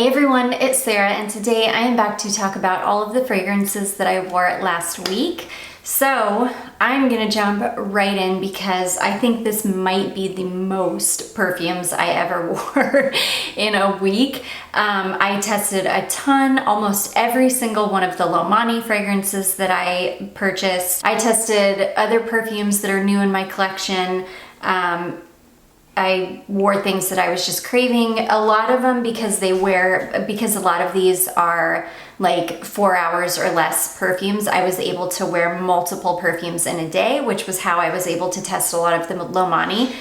Hey everyone, it's Sarah, and today I am back to talk about all of the fragrances that I wore last week. So I'm gonna jump right in because I think this might be the most perfumes I ever wore in a week. I tested a ton, almost every single one of the Lomani fragrances that I purchased. I tested other perfumes that are new in my collection. I wore things that I was just craving. A lot of them because a lot of these are like 4 hours or less perfumes. I was able to wear multiple perfumes in a day, which was how I was able to test a lot of the Lomani.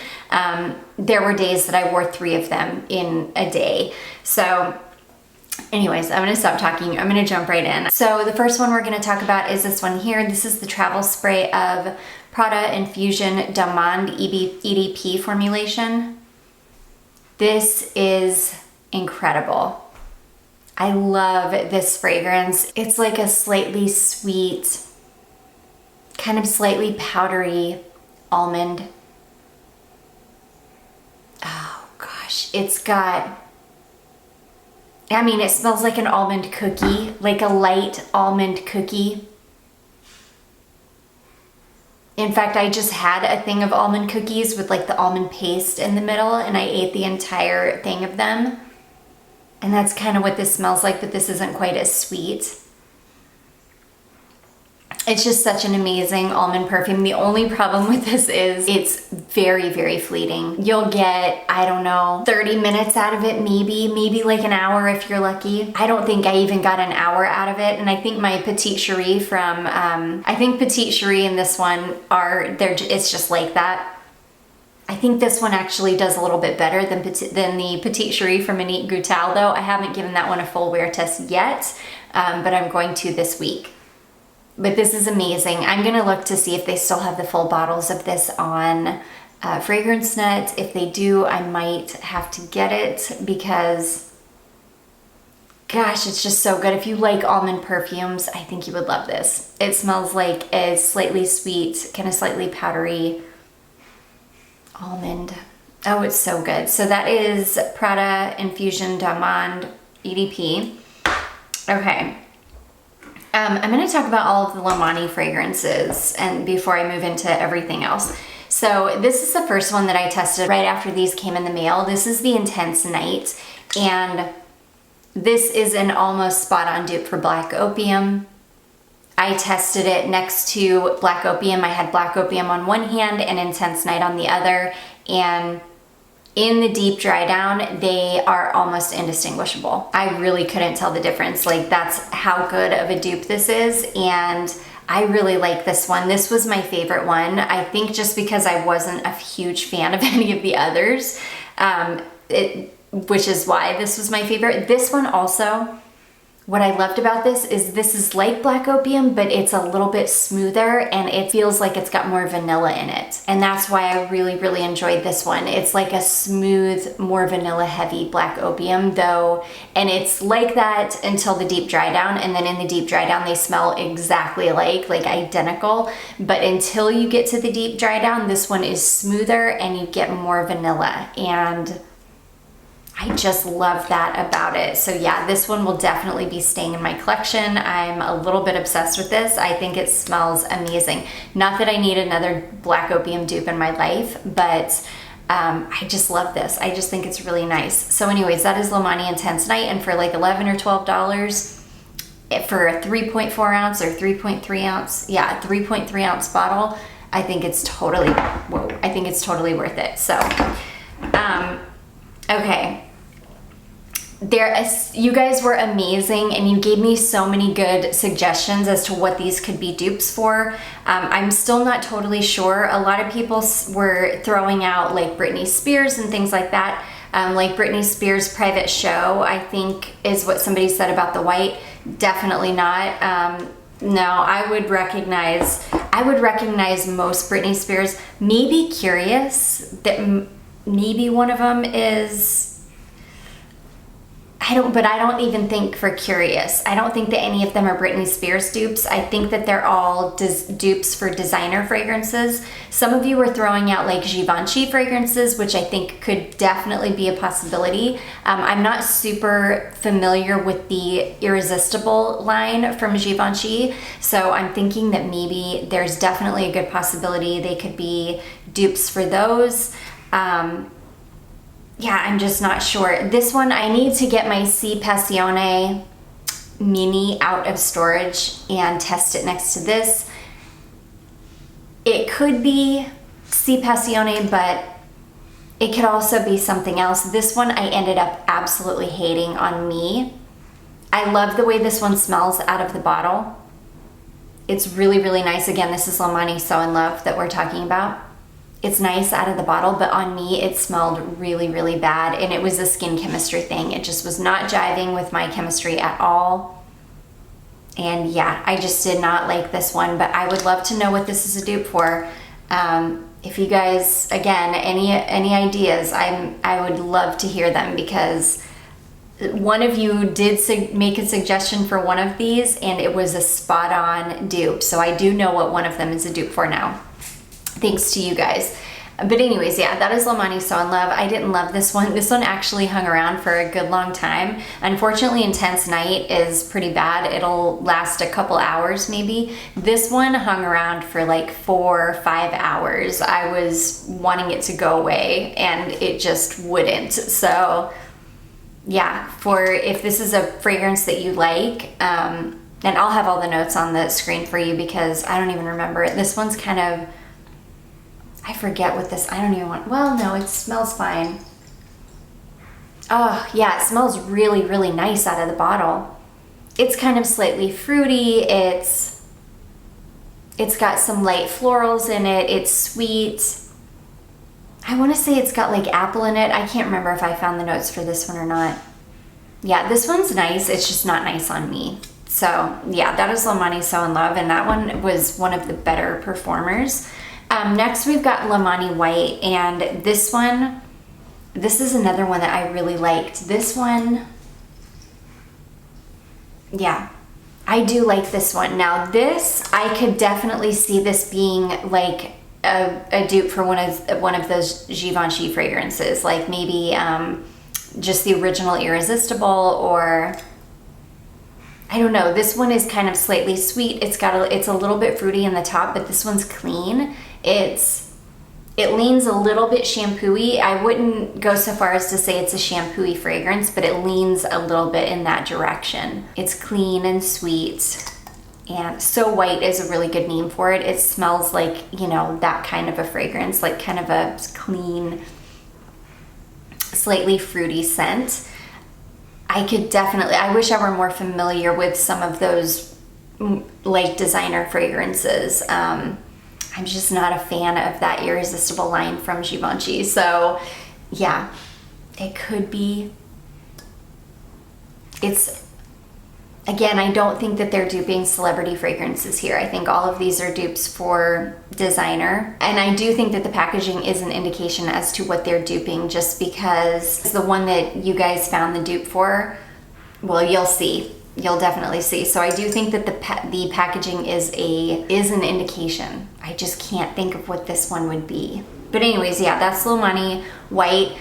There were days that I wore 3 of them in a day. So anyways, I'm gonna stop talking. I'm gonna jump right in. So the first one we're gonna talk about is this one here. This is the travel spray of Prada Infusion Almond EDP formulation. This is incredible. I love this fragrance. It's like a slightly sweet, kind of slightly powdery almond. Oh gosh, it smells like an almond cookie, like a light almond cookie. In fact, I just had a thing of almond cookies with like the almond paste in the middle, and I ate the entire thing of them. And that's kind of what this smells like, but this isn't quite as sweet. It's just such an amazing almond perfume. The only problem with this is it's very, very fleeting. You'll get, I don't know, 30 minutes out of it, maybe like an hour if you're lucky. I don't think I even got an hour out of it. And I think my Petite Cherie from, I think Petite Cherie and this one it's just like that. I think this one actually does a little bit better than the Petite Cherie from Annick Goutal though. I haven't given that one a full wear test yet, but I'm going to this week. But this is amazing. I'm gonna look to see if they still have the full bottles of this on Fragrance Net. If they do, I might have to get it because, gosh, it's just so good. If you like almond perfumes, I think you would love this. It smells like a slightly sweet, kind of slightly powdery almond. Oh, it's so good. So that is Prada Infusion Almond EDP. Okay. I'm going to talk about all of the Lomani fragrances and before I move into everything else. So this is the first one that I tested right after these came in the mail. This is the Intense Night, and this is an almost spot-on dupe for Black Opium. I tested it next to Black Opium. I had Black Opium on one hand and Intense Night on the other, and in the deep dry down, they are almost indistinguishable. I really couldn't tell the difference. Like, that's how good of a dupe this is, and I really like this one. This was my favorite one. I think just because I wasn't a huge fan of any of the others, which is why this was my favorite. This one also, what I loved about this is like Black Opium, but it's a little bit smoother and it feels like it's got more vanilla in it. And that's why I really, really enjoyed this one. It's like a smooth, more vanilla heavy Black Opium though. And it's like that until the deep dry down. And then in the deep dry down, they smell exactly like identical. But until you get to the deep dry down, this one is smoother and you get more vanilla. And I just love that about it. So yeah, this one will definitely be staying in my collection. I'm a little bit obsessed with this. I think it smells amazing. Not that I need another Black Opium dupe in my life, but I just love this. I just think it's really nice. So anyways, that is Lomani Intense Night, and for like $11 or $12 for a 3.4 ounce or 3.3 ounce, yeah, 3.3 ounce bottle, I think it's totally, I think it's totally worth it. So, okay. You guys were amazing and you gave me so many good suggestions as to what these could be dupes for. I'm still not totally sure. A lot of people were throwing out like Britney Spears and things like that. Like Britney Spears' Private Show, I think is what somebody said about the white. Definitely not. No, I would recognize most Britney Spears. Maybe Curious, that maybe one of them is but I don't even think for Curious. I don't think that any of them are Britney Spears dupes. I think that they're all dupes for designer fragrances. Some of you were throwing out like Givenchy fragrances, which I think could definitely be a possibility. I'm not super familiar with the Irresistible line from Givenchy, so I'm thinking that maybe there's definitely a good possibility they could be dupes for those. Yeah, I'm just not sure. This one, I need to get my C Passione Mini out of storage and test it next to this. It could be C Passione, but it could also be something else. This one I ended up absolutely hating on me. I love the way this one smells out of the bottle. It's really, really nice. Again, this is Lomani So In Love that we're talking about. It's nice out of the bottle, but on me it smelled really, really bad, and it was a skin chemistry thing. It just was not jiving with my chemistry at all. And yeah, I just did not like this one, but I would love to know what this is a dupe for. If you guys, again, any ideas, I would love to hear them, because one of you did make a suggestion for one of these and it was a spot on dupe. So I do know what one of them is a dupe for now, thanks to you guys. But anyways, yeah, that is Lomani So In Love. I didn't love this one. This one actually hung around for a good long time. Unfortunately, Intense Night is pretty bad. It'll last a couple hours maybe. This one hung around for like 4 or 5 hours. I was wanting it to go away and it just wouldn't. So yeah, if this is a fragrance that you like, and I'll have all the notes on the screen for you because I don't even remember it. This one's kind of, I forget what this, I don't even want, well, no, it smells fine. Oh, yeah, it smells really, really nice out of the bottle. It's kind of slightly fruity. It's got some light florals in it. It's sweet. I want to say it's got like apple in it. I can't remember if I found the notes for this one or not. Yeah, this one's nice. It's just not nice on me. So yeah, that is Lomani So In Love, and that one was one of the better performers. Next we've got Lomani White, and this is another one that I really liked. This one, yeah, I do like this one. Now this, I could definitely see this being like a dupe for one of those Givenchy fragrances, like maybe just the original Irresistible, or I don't know. This one is kind of slightly sweet. It's a little bit fruity in the top, but this one's clean. It leans a little bit shampoo-y. I wouldn't go so far as to say it's a shampoo-y fragrance, but it leans a little bit in that direction. It's clean and sweet, and So White is a really good name for it. It smells like, you know, that kind of a fragrance, like kind of a clean, slightly fruity scent. I wish I were more familiar with some of those like designer fragrances. I'm just not a fan of that Irresistible line from Givenchy. So yeah, it could be. Again, I don't think that they're duping celebrity fragrances here. I think all of these are dupes for designer. And I do think that the packaging is an indication as to what they're duping, just because the one that you guys found the dupe for, well, you'll see. You'll definitely see. So I do think that the packaging is an indication. I just can't think of what this one would be. But anyways, yeah, that's Lomani White.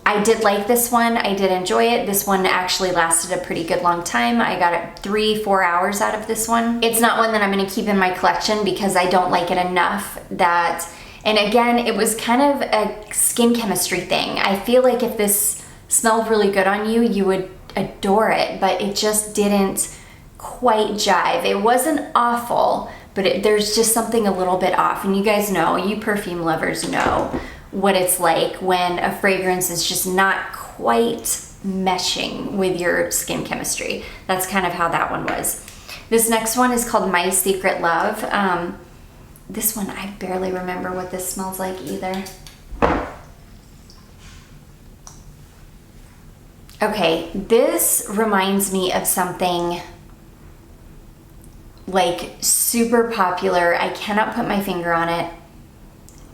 I did like this one. I did enjoy it. This one actually lasted a pretty good long time. I got it 3-4 hours out of this one. It's not one that I'm going to keep in my collection because I don't like it enough that, and again, it was kind of a skin chemistry thing. I feel like if this smelled really good on you, you would adore it, but it just didn't quite jive. It wasn't awful, but there's just something a little bit off. And you guys know, you perfume lovers know what it's like when a fragrance is just not quite meshing with your skin chemistry. That's kind of how that one was. This next one is called My Secret Love. This one, I barely remember what this smells like either. Okay, this reminds me of something like super popular. I cannot put my finger on it.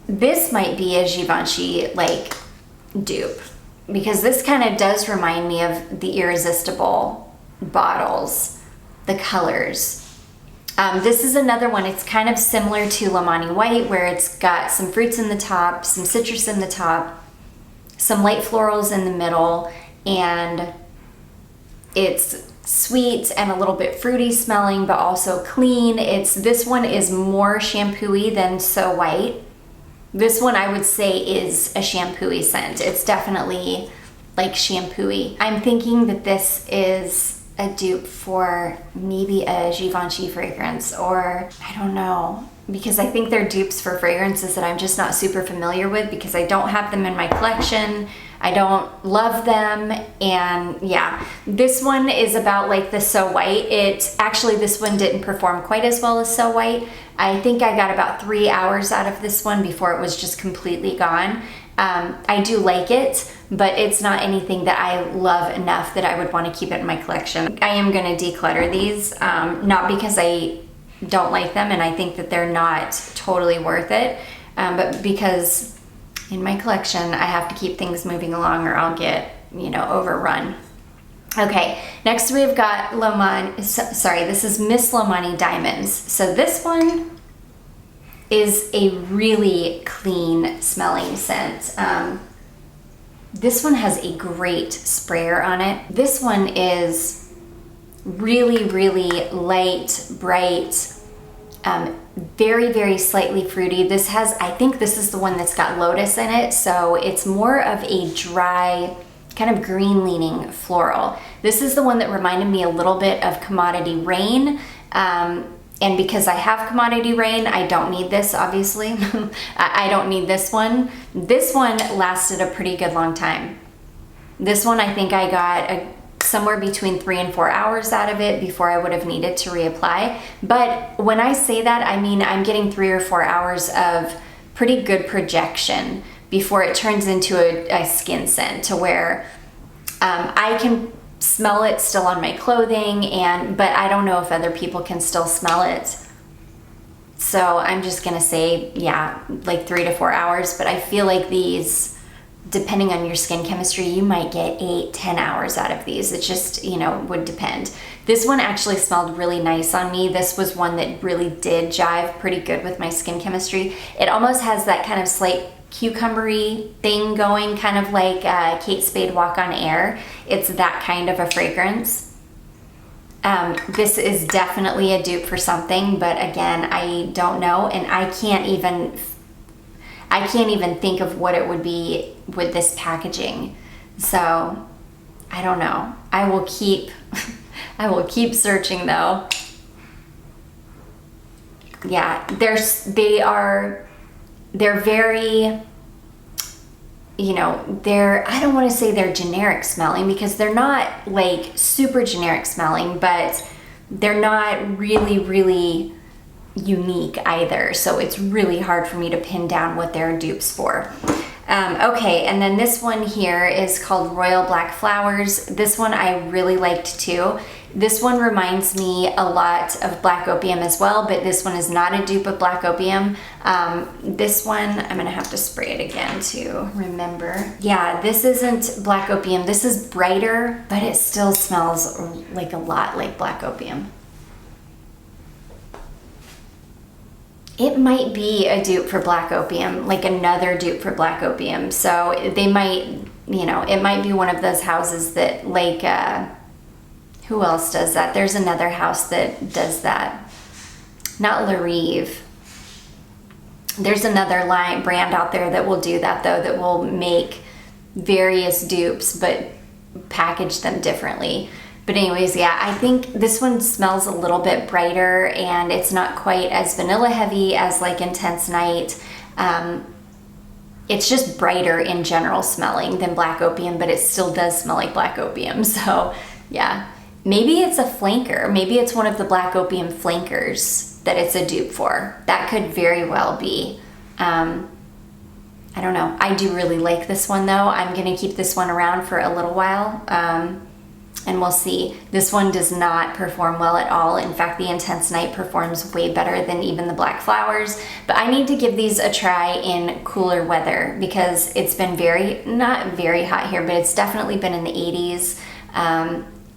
This might be a Givenchy like dupe. because this kind of does remind me of the Irresistible bottles, the colors. This is another one. It's kind of similar to Lomani White, where it's got some fruits in the top, some citrus in the top, some light florals in the middle, and it's sweet and a little bit fruity smelling, but also clean. This one is more shampoo-y than So White. This one I would say is a shampoo-y scent. It's definitely like shampoo-y. I'm thinking that this is a dupe for maybe a Givenchy fragrance, or I don't know, because I think they're dupes for fragrances that I'm just not super familiar with because I don't have them in my collection. I don't love them, and yeah, this one is about like the So White. This one didn't perform quite as well as So White. I think I got about 3 hours out of this one before it was just completely gone. I do like it, but it's not anything that I love enough that I would want to keep it in my collection. I am going to declutter these, not because I don't like them and I think that they're not totally worth it, but because in my collection I have to keep things moving along or I'll get, overrun. Okay, next we've got this is Miss Lomani Diamonds. So this one is a really clean smelling scent. This one has a great sprayer on it. This one is really, really light, bright, very, very slightly fruity. I think this is the one that's got Lotus in it, so it's more of a dry, kind of green leaning floral. This is the one that reminded me a little bit of Commodity Rain. And because I have Commodity Rain, I don't need this, obviously. I don't need this one. This one lasted a pretty good long time. This one, I think I got somewhere between 3 and 4 hours out of it before I would have needed to reapply. But when I say that, I mean I'm getting 3 or 4 hours of pretty good projection before it turns into a skin scent, to where I can smell it still on my clothing, but I don't know if other people can still smell it. So I'm just gonna say, yeah, like 3 to 4 hours, but I feel like these, depending on your skin chemistry, you might get 8, 10 hours out of these. It just, would depend. This one actually smelled really nice on me. This was one that really did jive pretty good with my skin chemistry. It almost has that kind of slight cucumbery thing going, kind of like Kate Spade Walk on Air. It's that kind of a fragrance. This is definitely a dupe for something, but again, I don't know, and I can't even think of what it would be with this packaging. So I don't know. I will keep searching though. Yeah, they're very, I don't want to say they're generic smelling, because they're not like super generic smelling, but they're not really, really unique either. So it's really hard for me to pin down what they're dupes for. Okay, and then this one here is called Royal Black Flowers. This one I really liked too. This one reminds me a lot of Black Opium as well, but this one is not a dupe of Black Opium. This one, I'm gonna have to spray it again to remember. Yeah, this isn't Black Opium. This is brighter, but it still smells like a lot like Black Opium. It might be a dupe for Black Opium, like another dupe for Black Opium. So they might, it might be one of those houses that like, who else does that? There's another house that does that. Not La Rive. There's another brand out there that will do that though, that will make various dupes but package them differently. But anyways, yeah, I think this one smells a little bit brighter, and it's not quite as vanilla heavy as like Intense Night. It's just brighter in general smelling than Black Opium, but it still does smell like Black Opium. So yeah, maybe it's a flanker. Maybe it's one of the Black Opium flankers that it's a dupe for. That could very well be. I don't know. I do really like this one though. I'm gonna keep this one around for a little while. and we'll see. This one does not perform well at all. In fact, the Intense Night performs way better than even the Black Flowers. But I need to give these a try in cooler weather because it's been not very hot here, but it's definitely been in the 80s.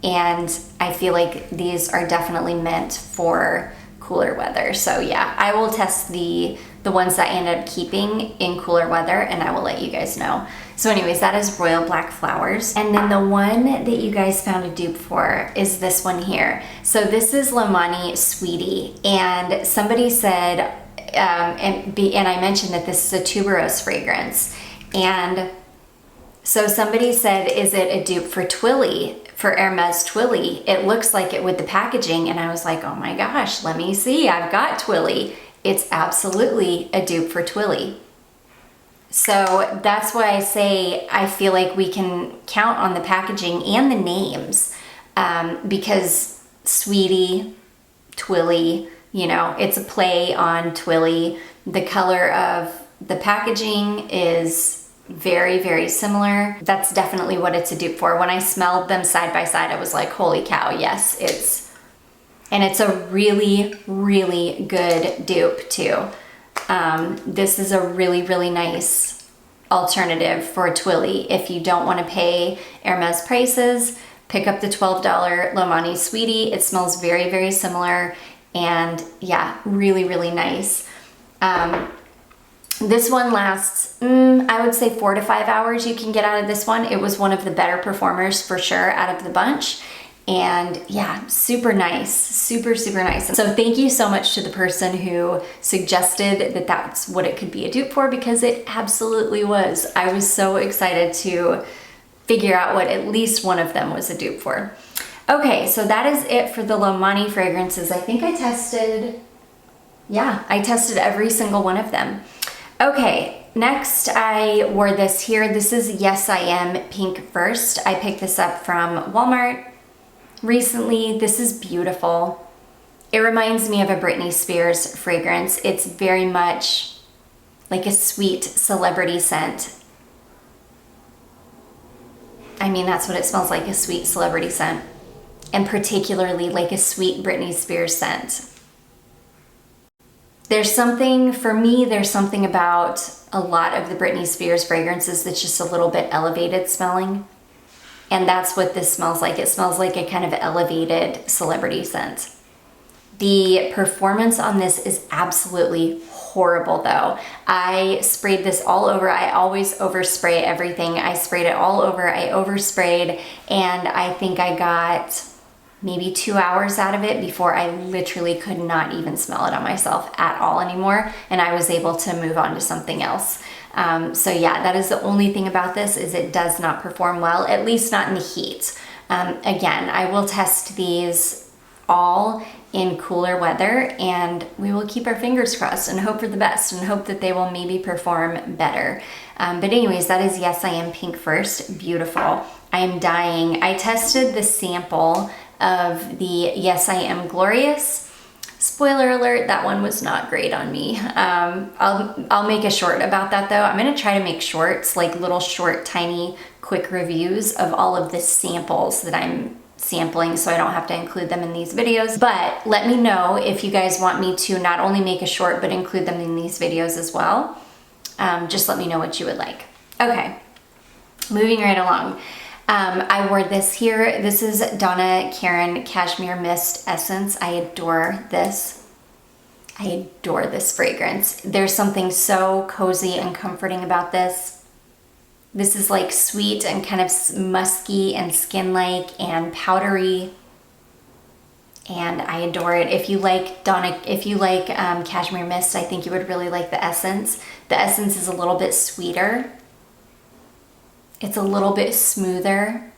And I feel like these are definitely meant for cooler weather. So yeah, I will test the ones that I ended up keeping in cooler weather, and I will let you guys know. So anyways, that is Royal Black Flowers. And then the one that you guys found a dupe for is this one here. So this is Lomani Sweetie, and somebody said, and I mentioned that this is a tuberose fragrance. And so somebody said, is it a dupe for Twilly? For Hermes Twilly? It looks like it with the packaging. And I was like, oh my gosh, let me see. I've got Twilly. It's absolutely a dupe for Twilly. So that's why I say I feel like we can count on the packaging and the names, because Sweetie, Twilly, you know, it's a play on Twilly. The color of the packaging is very, very similar. That's definitely what it's a dupe for. When I smelled them side by side, I was like, holy cow, yes, and it's a really, really good dupe too. This is a really, really nice alternative for Twilly. If you don't want to pay Hermes prices, pick up the $12 Lomani Sweetie. It smells very, very similar, and yeah, really, really nice. This one lasts, I would say 4 to 5 hours you can get out of this one. It was one of the better performers for sure out of the bunch. And yeah, super nice, super, super nice. So thank you so much to the person who suggested that that's what it could be a dupe for, because it absolutely was. I was so excited to figure out what at least one of them was a dupe for. Okay, so that is it for the Lomani fragrances. I think I tested every single one of them. Okay, next I wore this here. This is Yes I Am Pink First. I picked this up from Walmart recently. This is beautiful. It reminds me of a Britney Spears fragrance. It's very much like a sweet celebrity scent. I mean, that's what it smells like, a sweet celebrity scent. And particularly like a sweet Britney Spears scent. There's something about a lot of the Britney Spears fragrances that's just a little bit elevated smelling. And that's what this smells like. It smells like a kind of elevated celebrity scent. The performance on this is absolutely horrible though. I sprayed this all over. I always overspray everything. I sprayed it all over. I oversprayed, and I think I got maybe 2 hours out of it before I literally could not even smell it on myself at all anymore, and I was able to move on to something else. So yeah, that is the only thing about this, is it does not perform well, at least not in the heat. Again, I will test these all in cooler weather, and we will keep our fingers crossed and hope for the best and hope that they will maybe perform better. But anyways, that is Yes I Am Pink First. Beautiful. I am dying. I tested the sample of the Yes I Am Glorious. Spoiler alert, that one was not great on me. I'll make a short about that though. I'm gonna try to make shorts, like little short, tiny, quick reviews of all of the samples that I'm sampling, so I don't have to include them in these videos. But let me know if you guys want me to not only make a short, but include them in these videos as well. Just let me know what you would like. Okay, moving right along. I wore this here. This is Donna Karan Cashmere Mist Essence. I adore this. I adore this fragrance. There's something so cozy and comforting about this. This is like sweet and kind of musky and skin-like and powdery. And I adore it. If you like Cashmere Mist, I think you would really like the Essence. The Essence is a little bit sweeter. It's a little bit smoother.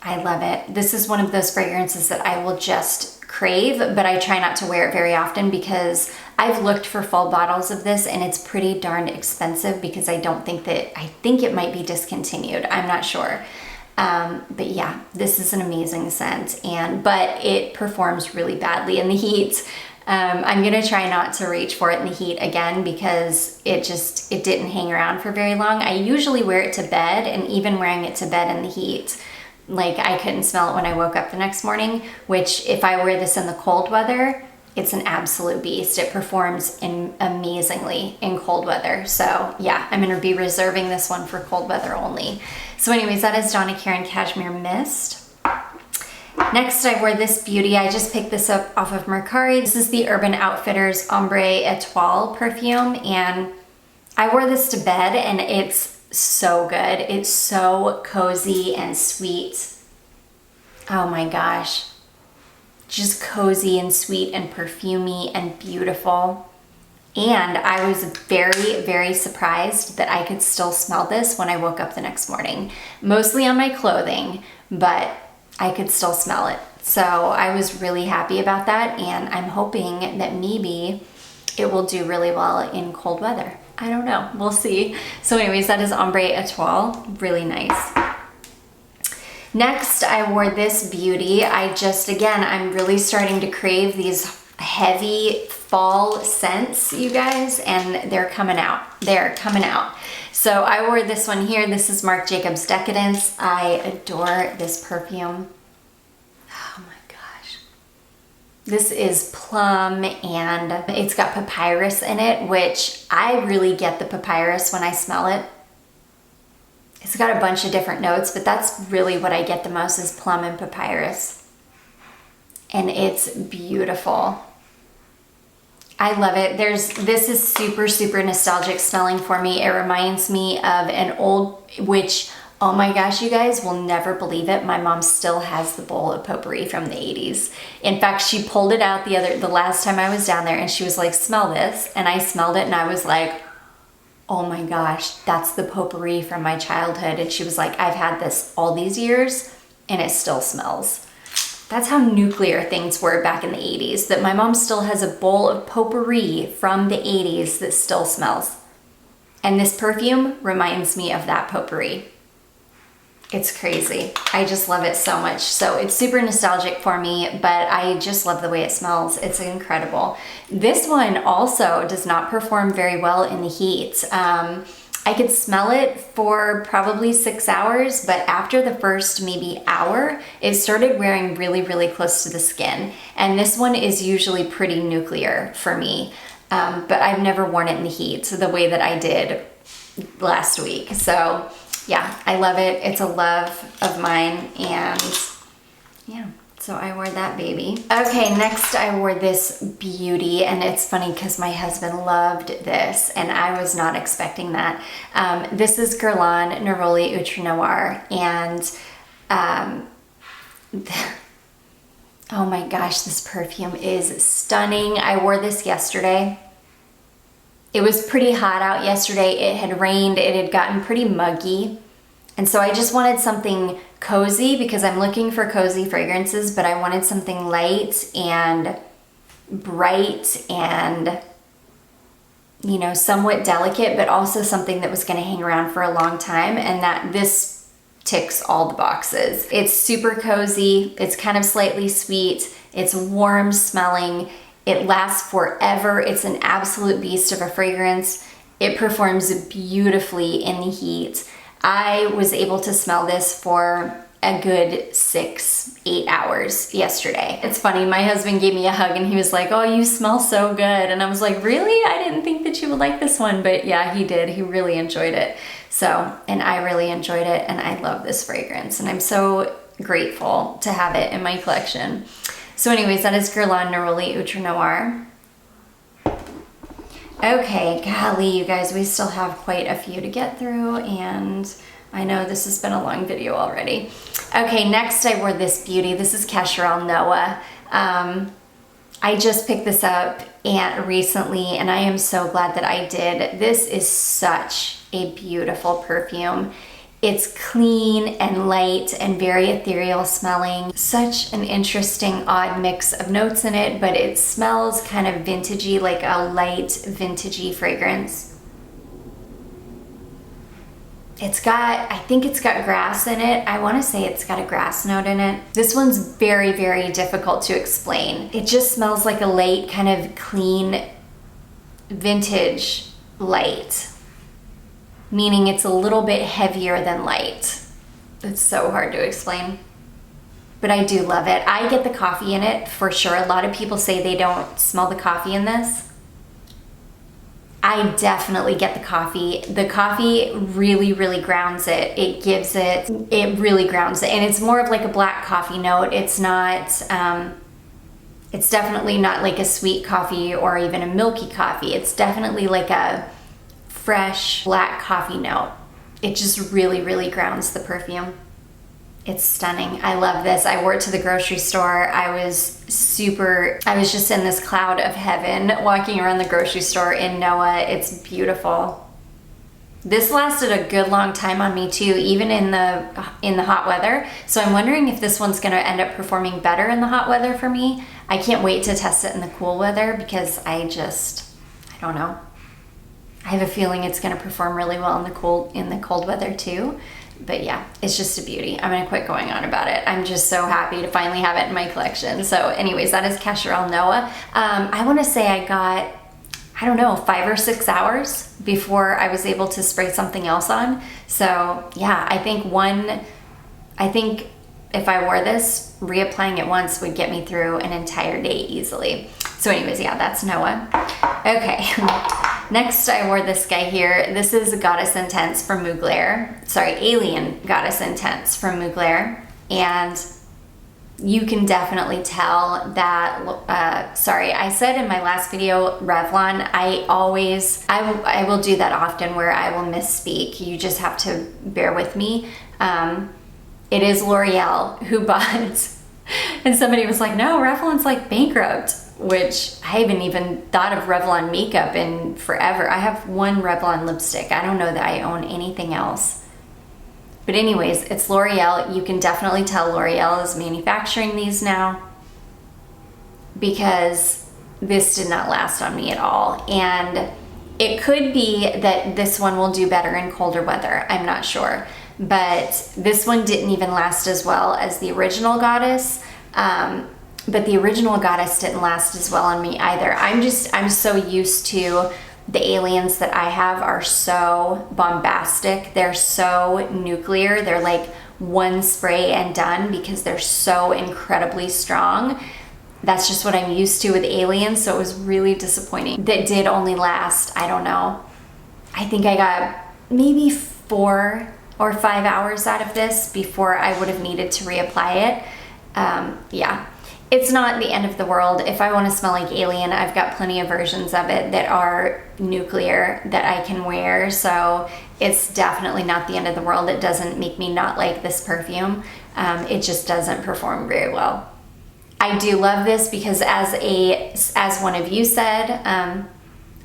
I love it. This is one of those fragrances that I will just crave, but I try not to wear it very often because I've looked for full bottles of this and it's pretty darn expensive, because I think it might be discontinued. I'm not sure. But yeah, this is an amazing scent, but it performs really badly in the heat. I'm gonna try not to reach for it in the heat again, because it didn't hang around for very long. I usually wear it to bed, and even wearing it to bed in the heat, like I couldn't smell it when I woke up the next morning, which if I wear this in the cold weather, it's an absolute beast. It performs amazingly in cold weather. So yeah, I'm gonna be reserving this one for cold weather only. So anyways, that is Donna Karan Cashmere Mist. Next, I wore this beauty. I just picked this up off of Mercari. This is the Urban Outfitters Ambre Etoile perfume, and I wore this to bed and it's so good. It's so cozy and sweet. Oh my gosh. Just cozy and sweet and perfumey and beautiful. And I was very, very surprised that I could still smell this when I woke up the next morning. Mostly on my clothing, but I could still smell it. So I was really happy about that, and I'm hoping that maybe it will do really well in cold weather. I don't know, we'll see. So anyways, that is Ambre Etoile, really nice. Next, I wore this beauty. I'm really starting to crave these heavy fall scents, you guys, and they're coming out. They're coming out. So I wore this one here. This is Marc Jacobs Decadence. I adore this perfume. Oh my gosh. This is Plum, and it's got papyrus in it, which I really get the papyrus when I smell it. It's got a bunch of different notes, but that's really what I get the most is plum and papyrus. And it's beautiful. I love it. This is super, super nostalgic smelling for me. It reminds me of an old, which, oh my gosh, you guys will never believe it. My mom still has the bowl of potpourri from the 80s. In fact, she pulled it out the last time I was down there, and she was like, smell this. And I smelled it and I was like, oh my gosh, that's the potpourri from my childhood. And she was like, I've had this all these years and it still smells. That's how nuclear things were back in the 80s, that my mom still has a bowl of potpourri from the 80s that still smells. And this perfume reminds me of that potpourri. It's crazy. I just love it so much. So it's super nostalgic for me, but I just love the way it smells. It's incredible. This one also does not perform very well in the heat. I could smell it for probably 6 hours, but after the first maybe hour, it started wearing really, really close to the skin. And this one is usually pretty nuclear for me, but I've never worn it in the heat the way that I did last week. So yeah, I love it. It's a love of mine, and yeah, so I wore that baby. Okay, next I wore this beauty, and it's funny because my husband loved this, and I was not expecting that. This is Guerlain Neroli Outre Noir, and oh my gosh, this perfume is stunning. I wore this yesterday. It was pretty hot out yesterday. It had rained. It had gotten pretty muggy. And so I just wanted something cozy because I'm looking for cozy fragrances, but I wanted something light and bright and, you know, somewhat delicate, but also something that was going to hang around for a long time. And that this ticks all the boxes. It's super cozy. It's kind of slightly sweet. It's warm smelling. It lasts forever. It's an absolute beast of a fragrance. It performs beautifully in the heat. I was able to smell this for a good 6-8 hours yesterday. It's funny, my husband gave me a hug and he was like, oh, you smell so good. And I was like, really? I didn't think that you would like this one. But yeah, he did. He really enjoyed it. So, and I really enjoyed it, and I love this fragrance. And I'm so grateful to have it in my collection. So anyways, that is Guerlain Neroli Outre Noir. Okay, golly, you guys, we still have quite a few to get through, and I know this has been a long video already. Okay, next I wore this beauty. This is Cacharel Noah. I just picked this up recently, and I am so glad that I did. This is such a beautiful perfume. It's clean and light and very ethereal smelling. Such an interesting, odd mix of notes in it, but it smells kind of vintagey, like a light vintagey fragrance. It's got, I think it's got grass in it. I want to say it's got a grass note in it. This one's very, very difficult to explain. It just smells like a light, kind of clean, vintage light. Meaning it's a little bit heavier than light. It's so hard to explain. But I do love it. I get the coffee in it for sure. A lot of people say they don't smell the coffee in this. I definitely get the coffee. The coffee really, really grounds it. It really grounds it. And it's more of like a black coffee note. It's not, it's definitely not like a sweet coffee or even a milky coffee. It's definitely like a fresh black coffee note. It just really, really grounds the perfume. It's stunning. I love this. I wore it to the grocery store. I was just in this cloud of heaven walking around the grocery store in Noah. It's beautiful. This lasted a good long time on me too, even in the hot weather. So I'm wondering if this one's gonna end up performing better in the hot weather for me. I can't wait to test it in the cool weather because I don't know. I have a feeling it's gonna perform really well in the cold weather too. But yeah, it's just a beauty. I'm gonna quit going on about it. I'm just so happy to finally have it in my collection. So anyways, that is Cacharel Noah. I wanna say I got, I don't know, 5 or 6 hours before I was able to spray something else on. So yeah, I think if I wore this, reapplying it once would get me through an entire day easily. So anyways, yeah, that's Noah. Okay, next I wore this guy here. This is Goddess Intense from Mugler. Sorry, Alien Goddess Intense from Mugler. And you can definitely tell that, I said in my last video, Revlon, I will do that often where I will misspeak. You just have to bear with me. It is L'Oreal who bought, and somebody was like, no, Revlon's like bankrupt, which I haven't even thought of Revlon makeup in forever. I have one Revlon lipstick. I don't know that I own anything else. But anyways, it's L'Oreal. You can definitely tell L'Oreal is manufacturing these now because this did not last on me at all. And it could be that this one will do better in colder weather. I'm not sure. But this one didn't even last as well as the original Goddess. But the original Goddess didn't last as well on me either. I'm so used to the aliens that I have are so bombastic. They're so nuclear. They're like one spray and done because they're so incredibly strong. That's just what I'm used to with aliens. So it was really disappointing. That did only last, I don't know. I think I got maybe 4 or 5 hours out of this before I would have needed to reapply it. Yeah. It's not the end of the world. If I want to smell like alien, I've got plenty of versions of it that are nuclear that I can wear. So it's definitely not the end of the world. It doesn't make me not like this perfume. It just doesn't perform very well. I do love this because as one of you said,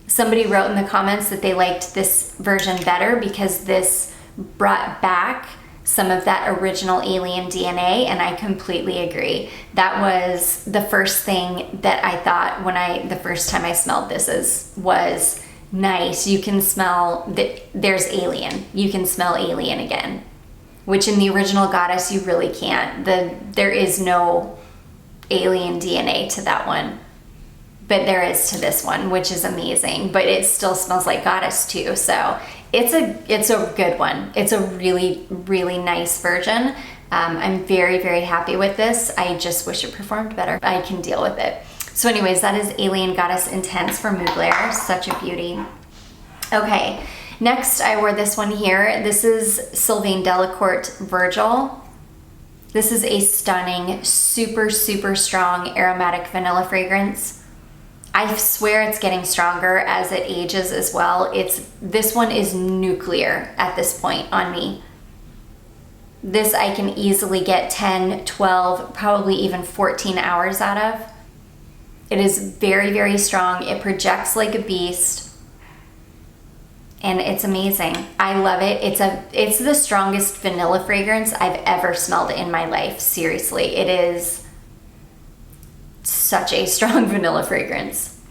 somebody wrote in the comments that they liked this version better because this brought back some of that original alien DNA, and I completely agree. That was the first thing that I thought the first time I smelled this was nice. You can smell that there's alien. You can smell alien again, which in the original Goddess you really can't. There is no alien DNA to that one, but there is to this one, which is amazing. But it still smells like Goddess too, so it's a good one. It's a really, really nice version. I'm very, very happy with this. I just wish it performed better. I can deal with it. So anyways, that is Alien Goddess Intense from Mugler. Such a beauty. Okay, next I wore this one here. This is Sylvain Delacourt Virgil. This is a stunning, super, super strong aromatic vanilla fragrance. I swear it's getting stronger as it ages as well. This one is nuclear at this point on me. This I can easily get 10, 12, probably even 14 hours out of. It is very, very strong. It projects like a beast. And it's amazing. I love it. It's the strongest vanilla fragrance I've ever smelled in my life. Seriously, it is such a strong vanilla fragrance.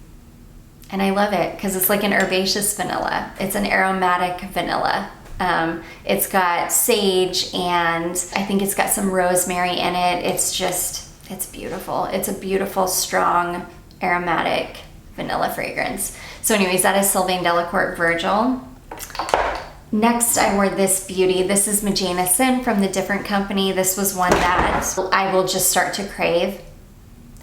And I love it because it's like an herbaceous vanilla. It's an aromatic vanilla. It's got sage and I think it's got some rosemary in it. It's beautiful. It's a beautiful, strong, aromatic vanilla fragrance. So anyways, that is Sylvain Delacourt Virgil. Next, I wore this beauty. This is Magenta Sin from the different company. This was one that I will just start to crave.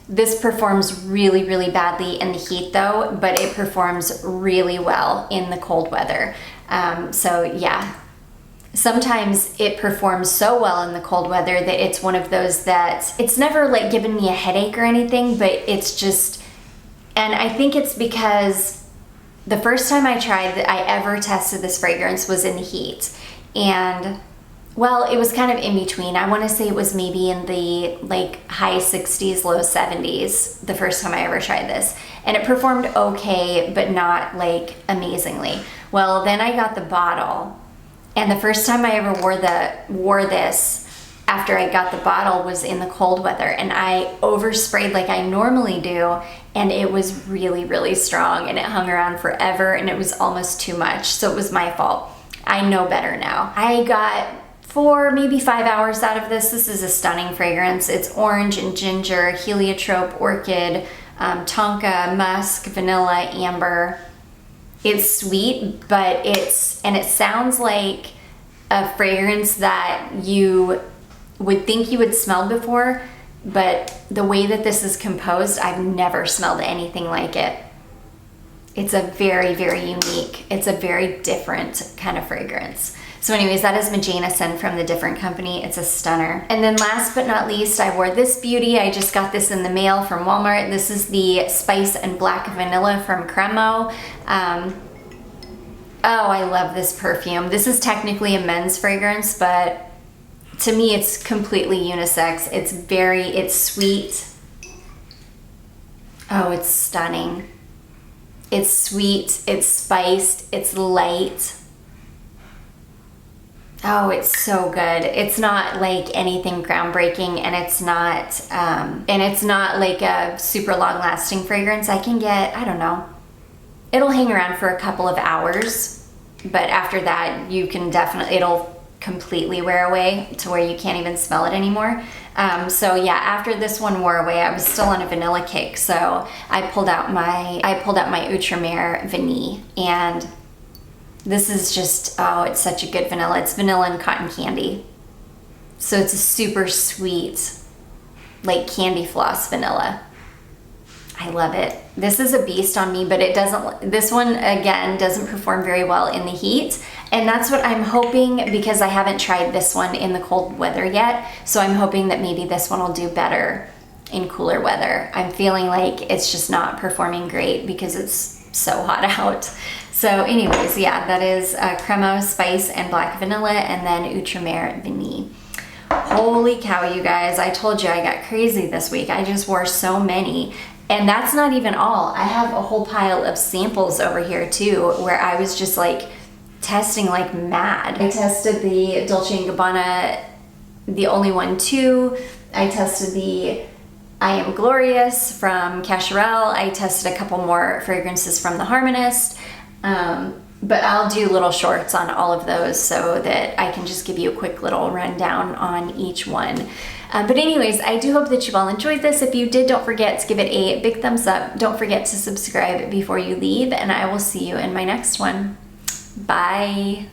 This performs really, really badly in the heat though, but it performs really well in the cold weather. So yeah, sometimes it performs so well in the cold weather that it's one of those that it's never like given me a headache or anything, but it's just, and I think it's because the first time I ever tested this fragrance was in the heat. And well, it was kind of in between. I want to say it was maybe in the like high 60s, low 70s the first time I ever tried this. And it performed okay, but not like amazingly. Well, then I got the bottle. And the first time I ever wore this after I got the bottle was in the cold weather. And I oversprayed like I normally do. And it was really, really strong. And it hung around forever. And it was almost too much. So it was my fault. I know better now. I got 4, maybe 5 hours out of this. This is a stunning fragrance. It's orange and ginger, heliotrope, orchid, tonka, musk, vanilla, amber. It's sweet, but it sounds like a fragrance that you would think you would smell before, but the way that this is composed, I've never smelled anything like it. It's a very, very unique, it's a very different kind of fragrance. So anyways, that is Magenta Sin from the different company. It's a stunner. And then last but not least, I wore this beauty. I just got this in the mail from Walmart. This is the Spice and Black Vanilla from Cremo. Oh, I love this perfume. This is technically a men's fragrance, but to me, it's completely unisex. It's sweet. Oh, it's stunning. It's sweet, it's spiced, it's light. Oh, it's so good. It's not like anything groundbreaking, and it's not like a super long lasting fragrance. I can get, I don't know, it'll hang around for a couple of hours, but after that you can definitely, it'll completely wear away to where you can't even smell it anymore. So yeah, after this one wore away, I was still on a vanilla kick, so I pulled out my Outre-mer Vanille, and this is just, oh, it's such a good vanilla. It's vanilla and cotton candy. So it's a super sweet, like candy floss vanilla. I love it. This is a beast on me, but this one, again, doesn't perform very well in the heat. And that's what I'm hoping, because I haven't tried this one in the cold weather yet. So I'm hoping that maybe this one will do better in cooler weather. I'm feeling like it's just not performing great because it's so hot out. So anyways, yeah, that is Cremo, Spice, and Black Vanilla, and then Outre-mer Vanille. Holy cow, you guys. I told you I got crazy this week. I just wore so many. And that's not even all. I have a whole pile of samples over here too, where I was just like testing like mad. I tested the Dolce & Gabbana, the Only One 2. I tested the I Am Glorious from Cacharel. I tested a couple more fragrances from the Harmonist. But I'll do little shorts on all of those so that I can just give you a quick little rundown on each one. But anyways, I do hope that you all enjoyed this. If you did, don't forget to give it a big thumbs up. Don't forget to subscribe before you leave, and I will see you in my next one. Bye.